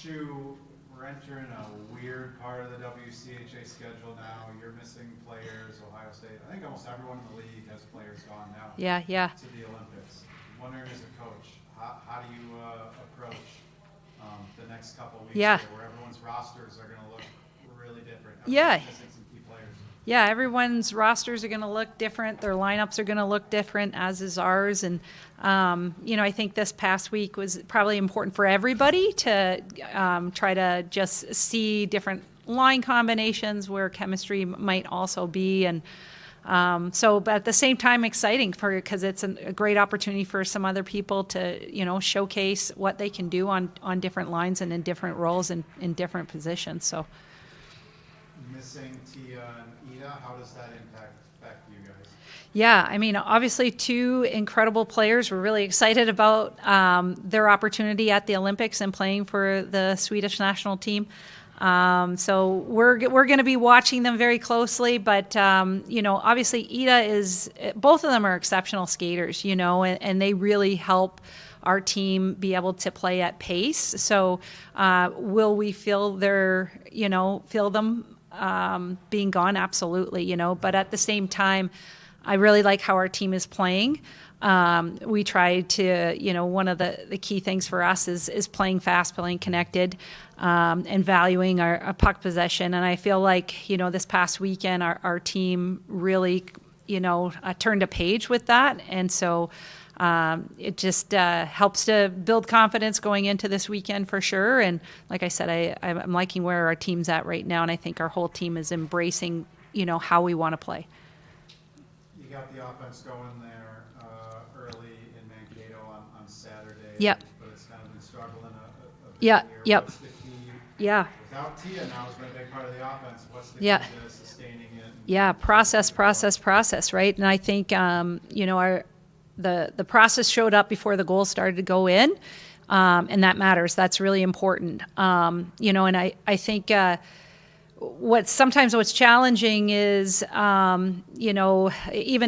Shu, we're entering a weird part of the WCHA schedule now. You're missing players. Ohio State, I think almost everyone in the league has players gone now. Yeah. To the Olympics. I'm wondering as a coach, how do you approach the next couple of weeks Yeah. here, where everyone's rosters are going to look really different? Yeah. Missing some key players. Yeah, everyone's rosters are going to look different. Their lineups are going to look different, as is ours. And, I think this past week was probably important for everybody to try to just see different line combinations where chemistry might also be. And but at the same time, exciting because it's a great opportunity for some other people to, showcase what they can do on different lines and in different roles and in different positions. So. Missing Tia and Ida, how does that affect you guys? Yeah, obviously two incredible players. We're really excited about their opportunity at the Olympics and playing for the Swedish national team. So we're going to be watching them very closely. But, obviously both of them are exceptional skaters, and they really help our team be able to play at pace. So will we feel them being gone? Absolutely, but at the same time, I really like how our team is playing. We try to, one of the key things for us is playing fast, playing connected, and valuing our puck possession. And I feel like, this past weekend, our team really, turned a page with that. And so it just helps to build confidence going into this weekend for sure. And like I said, I'm liking where our team's at right now, and I think our whole team is embracing, how we want to play. You got the offense going there early in Mankato on Saturday. Yep. But it's kind of been struggling a bit Yeah. here. Yep. What's the key? Yeah. Without Tia now has been a big part of the offense. What's the Yeah. key to sustaining it? Yeah, process, right? And I think, the process showed up before the goals started to go in, and that matters. That's really important. And I think what's challenging is, even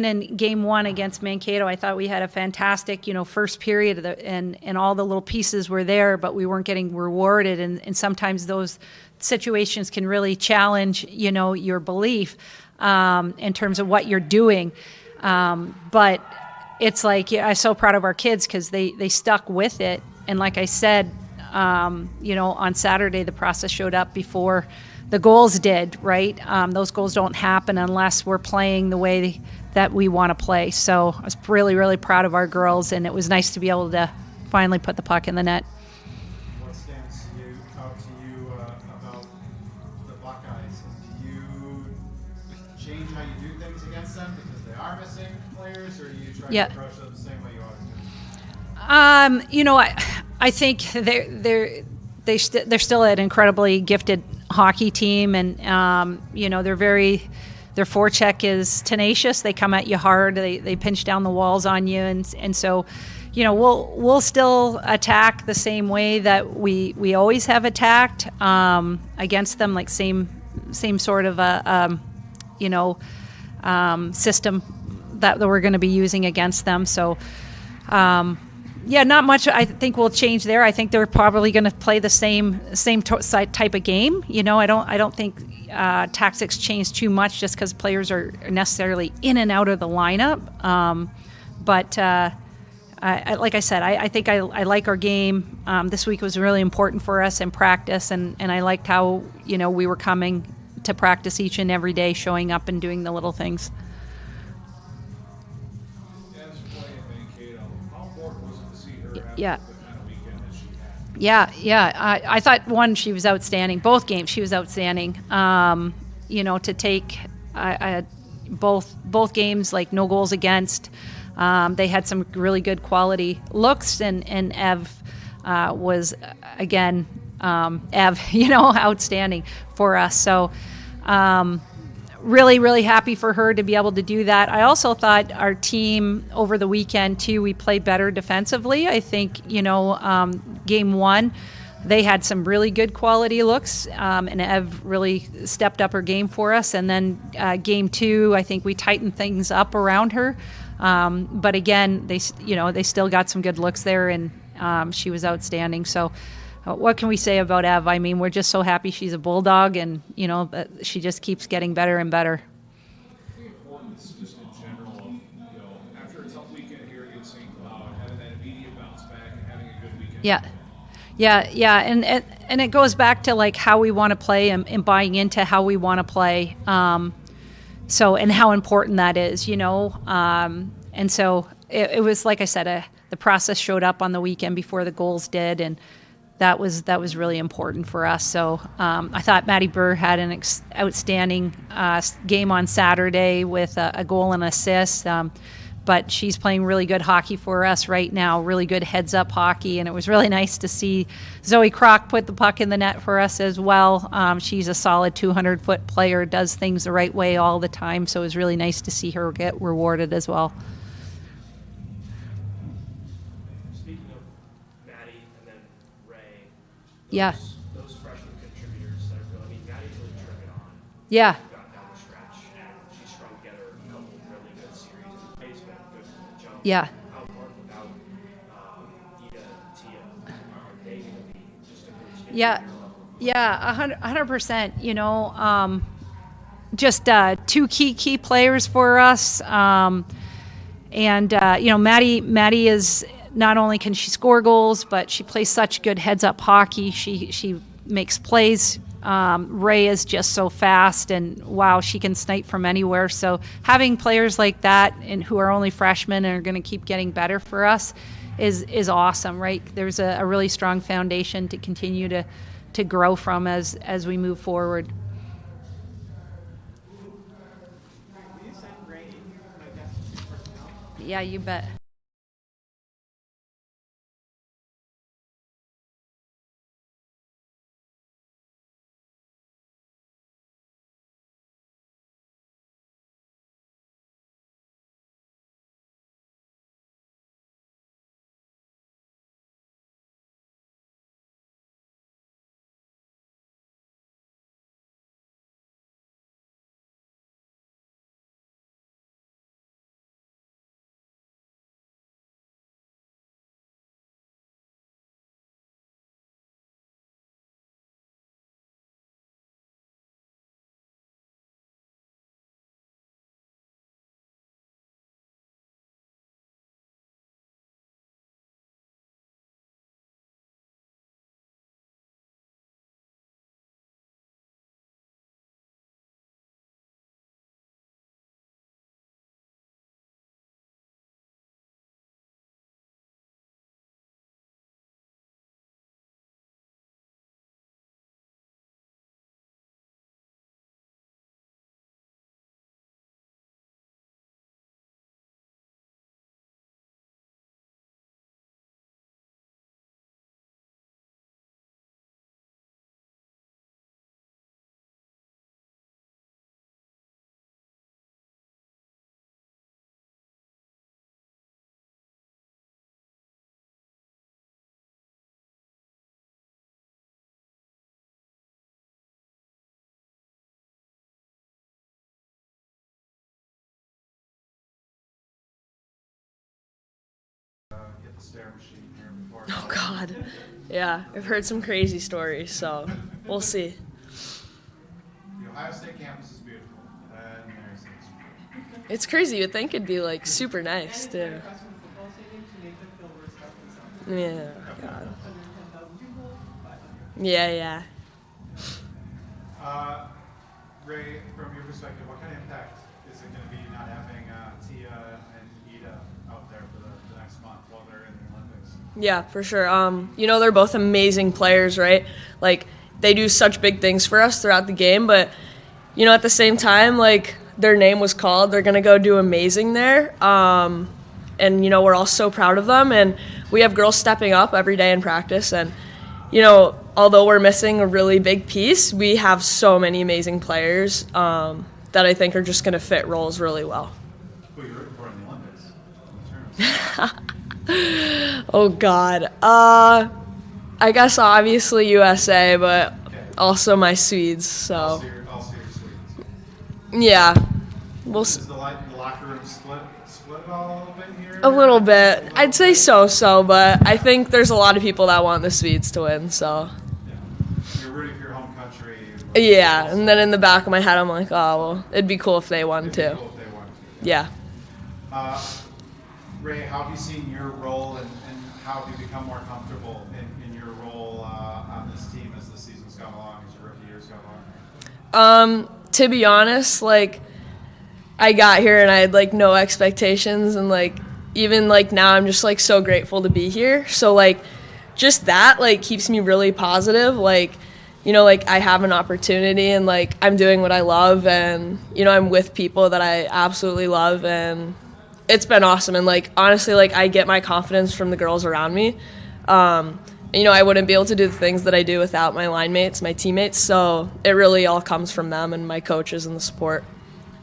in game one against Mankato, I thought we had a fantastic, first period and all the little pieces were there, but we weren't getting rewarded. And sometimes those situations can really challenge, your belief in terms of what you're doing. But it's like, I'm so proud of our kids because they stuck with it. And like I said, on Saturday, the process showed up before the goals did, right? Those goals don't happen unless we're playing the way that we want to play. So I was really, really proud of our girls, and it was nice to be able to finally put the puck in the net. What stands out to you about the Buckeyes? Do you change how you do things against them because they are missing players, or do you try to approach them the same way you always do? I think they're still an incredibly gifted hockey team, and their forecheck is tenacious. They come at you hard. They pinch down the walls on you, and so we'll still attack the same way that we always have attacked against them, like same sort of a system that we're going to be using against them. So. Not much I think will change there. I think they're probably going to play the same type of game. I don't think tactics change too much just because players are necessarily in and out of the lineup. But like I said, I think I like our game. This week was really important for us in practice, and I liked how we were coming to practice each and every day, showing up and doing the little things. Yeah. I thought she was outstanding. Both games she was outstanding. To take both games, like no goals against. They had some really good quality looks, and Ev was again outstanding for us. So. Really, really happy for her to be able to do that. I also thought our team over the weekend, too, we played better defensively. I think, game one, they had some really good quality looks, and Ev really stepped up her game for us. And then game two, I think we tightened things up around her. But again, they still got some good looks there, and she was outstanding. So what can we say about Ev? I mean, we're just so happy she's a Bulldog, and she just keeps getting better and better. The importance, just in general, of after a tough weekend here against St. Cloud, having that immediate bounce back and having a good weekend. Yeah, and it goes back to like how we want to play and buying into how we want to play. And how important that is, and so it was, like I said, the process showed up on the weekend before the goals did, and that was really important for us. So I thought Maddie Burr had an outstanding game on Saturday with a goal and assist. But she's playing really good hockey for us right now, really good heads-up hockey, and it was really nice to see Zoe Kroc put the puck in the net for us as well. She's a solid 200-foot player, does things the right way all the time, so it was really nice to see her get rewarded as well. Speaking of Maddie and then Ray, those freshman contributors that are really, Maddie's really turned it on. Yeah. Got down the stretch, and she strung together a couple of really good series. And Ray's been good from the jump. Yeah. How hard without Ida and Tia are they going to be just a good Yeah, 100%. Just two key players for us. Maddie is, not only can she score goals, but she plays such good heads-up hockey. She makes plays. Ray is just so fast, and wow, she can snipe from anywhere. So having players like that and who are only freshmen and are going to keep getting better for us is awesome, right? There's a really strong foundation to continue to grow from as we move forward. Will you send Ray my best personnel? Yeah, you bet. Get the stair machine here before. Oh, God. Yeah, I've heard some crazy stories, so we'll see. The Ohio State campus is beautiful, and Mary State's It's crazy. You'd think it'd be, like, super nice, too. Yeah, God. Yeah. Ray, from your perspective, what kind of impact is it going to be not having Tia and Ida out there for the next month while they're in the Olympics? Yeah, for sure. They're both amazing players, right? Like, they do such big things for us throughout the game, but, at the same time, like, their name was called. They're going to go do amazing there. And, we're all so proud of them. And we have girls stepping up every day in practice. And, although we're missing a really big piece, we have so many amazing players that I think are just going to fit roles really well. Who are you rooting for in the Olympics? In the tournament? Oh, God. I guess obviously USA, but also my Swedes. So I'll see your Swedes. yeah. we'll Is the locker room split at all a little bit here? a little bit. I'd say so, but I think there's a lot of people that want the Swedes to win, so. Yeah. You're rooting for your home country. Yeah, and then in the back of my head, I'm like, oh, well, it'd be cool if they won, too. Cool if they won, too. Yeah. Ray, how have you seen your role and how have you become more comfortable in your role on this team as the season's gone along, as your rookie year's gone along? To be honest, like, I got here and I had, like, no expectations, and, like, even, like, now I'm just, like, so grateful to be here. So, like, just that, like, keeps me really positive. Like, you know, like, I have an opportunity and, like, I'm doing what I love, and, you know, I'm with people that I absolutely love, and it's been awesome. And, like, honestly, like, I get my confidence from the girls around me. You know, I wouldn't be able to do the things that I do without my line mates, my teammates, so it really all comes from them and my coaches and the support.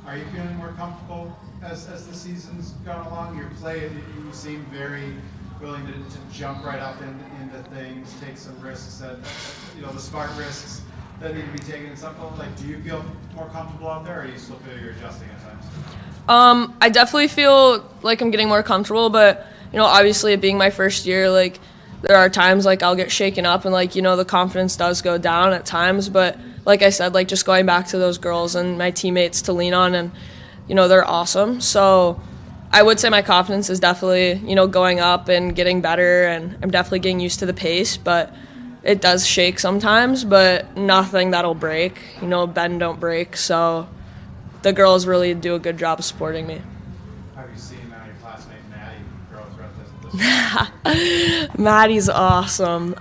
Are you feeling more comfortable as the season's gone along? Your play, you seem very willing to jump right up into things, take some risks that, you know, the smart risks that need to be taken at some point. Like, do you feel more comfortable out there, or do you still feel you're adjusting at times? I definitely feel like I'm getting more comfortable, but, you know, obviously it being my first year, like, there are times, like, I'll get shaken up and, like, you know, the confidence does go down at times, but like I said, like, just going back to those girls and my teammates to lean on, and, you know, they're awesome. So I would say my confidence is definitely, you know, going up and getting better, and I'm definitely getting used to the pace, but it does shake sometimes, but nothing that'll break. You know, bend don't break, so the girls really do a good job of supporting me. Have you seen your classmate Maddie grow throughout this? Maddie's awesome.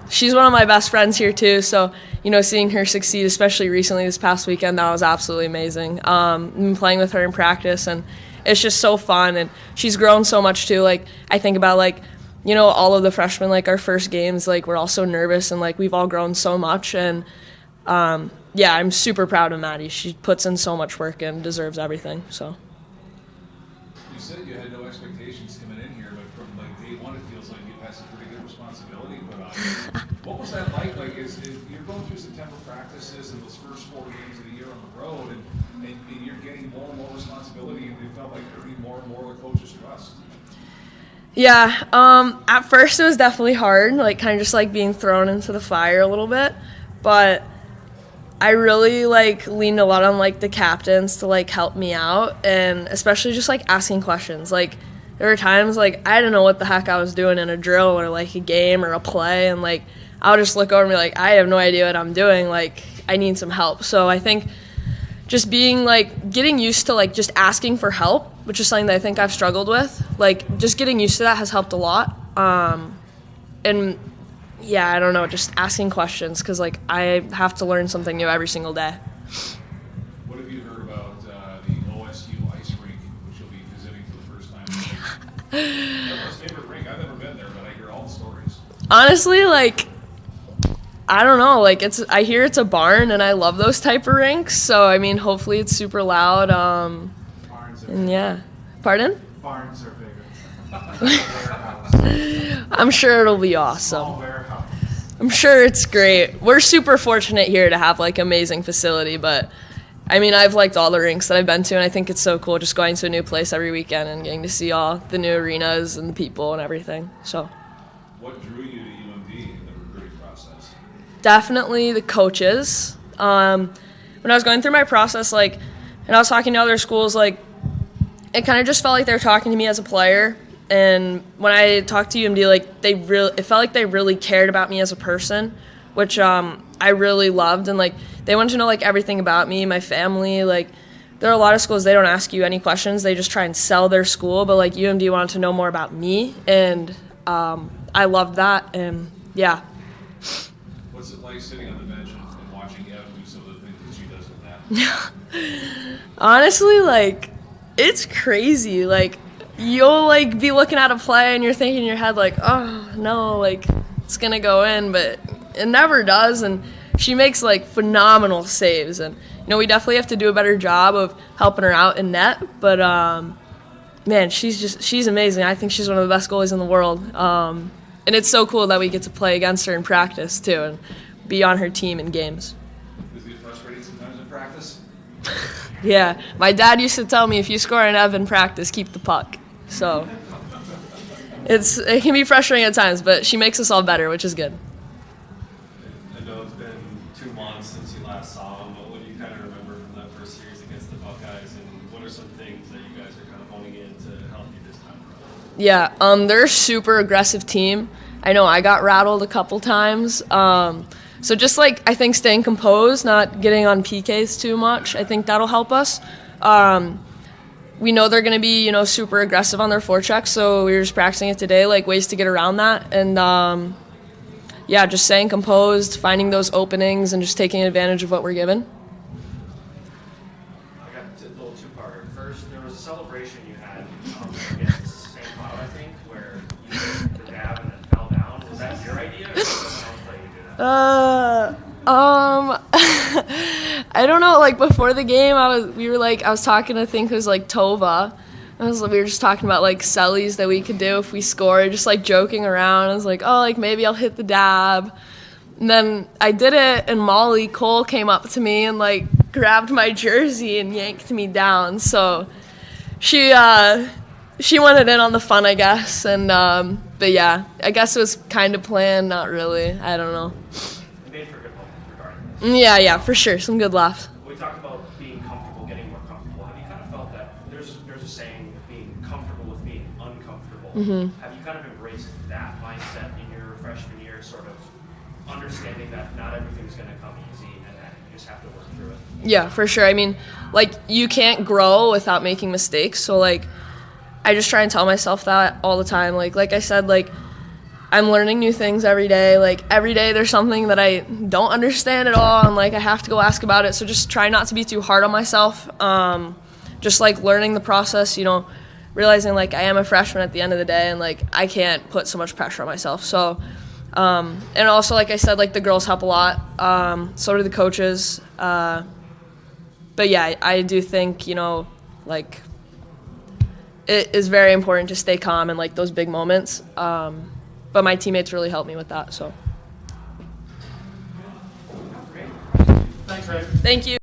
She's one of my best friends here too, so, you know, seeing her succeed, especially recently this past weekend, that was absolutely amazing. I've been playing with her in practice, and it's just so fun, and she's grown so much too. Like, I think about, like, you know, all of the freshmen, like, our first games, like, we're all so nervous, and, like, we've all grown so much, and yeah, I'm super proud of Maddie. She puts in so much work and deserves everything, so. You said you had no expectations coming in here, but from, like, day one, it feels like you've had some pretty good responsibility put on you. What was that like? Like, you're going through September practices and those first 4 games of the year on the road, and you're getting more and more responsibility, and it felt like earning more and more of the coach's trust. Yeah, at first it was definitely hard, like, kind of just, like, being thrown into the fire a little bit, but I really, like, leaned a lot on, like, the captains to, like, help me out, and especially just, like, asking questions. Like, there were times, like, I didn't know what the heck I was doing in a drill or, like, a game or a play, and, like, I would just look over and be like, I have no idea what I'm doing, like, I need some help. So I think just being, like, getting used to, like, just asking for help, which is something that I think I've struggled with, like, just getting used to that has helped a lot. And yeah, I don't know, just asking questions, because, like, I have to learn something new every single day. What have you heard about the OSU ice rink, which you'll be visiting for the first time? Everyone's favorite rink. I've never been there, but I hear all the stories. Honestly, like, I don't know, like, I hear it's a barn, and I love those type of rinks, so, I mean, hopefully it's super loud, and yeah. Pardon? Barns are bigger. I'm sure it'll be awesome. Small warehouse. I'm sure it's great. We're super fortunate here to have, like, amazing facility, but I mean, I've liked all the rinks that I've been to, and I think it's so cool just going to a new place every weekend and getting to see all the new arenas and the people and everything. So, what drew you to UMD in the recruiting process? Definitely the coaches. When I was going through my process, like, and I was talking to other schools, like, it kind of just felt like they were talking to me as a player. And when I talked to UMD, like, it felt like they really cared about me as a person, which I really loved. And, like, they wanted to know, like, everything about me, my family. Like, there are a lot of schools, they don't ask you any questions. They just try and sell their school. But, like, UMD wanted to know more about me. And I loved that. And, yeah. What's it like sitting on the bench and watching Ev do some of the things that she does with that? Honestly, like, it's crazy. Like, you'll, like, be looking at a play and you're thinking in your head, like, oh, no, like, it's going to go in, but it never does. And she makes, like, phenomenal saves. And, you know, we definitely have to do a better job of helping her out in net. But, man, she's amazing. I think she's one of the best goalies in the world. And it's so cool that we get to play against her in practice, too, and be on her team in games. Is it frustrating sometimes in practice? Yeah, my dad used to tell me if you score an Ev in practice, keep the puck. So it can be frustrating at times, but she makes us all better, which is good. I know it's been 2 months since you last saw them, but what do you kind of remember from that first series against the Buckeyes, and what are some things that you guys are kind of honing in to help you this time around? Yeah, they're a super aggressive team. I know I got rattled a couple times. So just I think staying composed, not getting on PKs too much, I think that'll help us. We know they're going to be, super aggressive on their forechecks, so we were just practicing it today, ways to get around that. And, just staying composed, finding those openings, and just taking advantage of what we're given. I got a little two-parter. First, there was a celebration you had against St. Cloud, I think, where you did the dab and then fell down. Was that your idea, or did someone else let you do that? I don't know. Before the game, I was talking to, I think it was Tova. We were just talking about sellies that we could do if we scored, just joking around. I was maybe I'll hit the dab. And then I did it, and Molly Cole came up to me and grabbed my jersey and yanked me down. So she wanted in on the fun, I guess. And but yeah, I guess it was kind of planned, not really. I don't know. Made for a good moment regarding this. Yeah, for sure. Some good laughs. We talked about being comfortable, getting more comfortable. Have you kind of felt that there's a saying of being comfortable with being uncomfortable? Mm-hmm. Have you kind of embraced that mindset in your freshman year, sort of understanding that not everything's going to come easy and that you just have to work through it? Yeah, for sure. I mean, you can't grow without making mistakes. So I just try and tell myself that all the time. Like I said, I'm learning new things every day. Every day there's something that I don't understand at all, and I have to go ask about it. So just try not to be too hard on myself. Just learning the process, realizing I am a freshman at the end of the day, and I can't put so much pressure on myself. So, and also I said, the girls help a lot. So do the coaches. But yeah, I do think it is very important to stay calm in those big moments. But my teammates really helped me with that. So. Thanks, Ray. Thank you.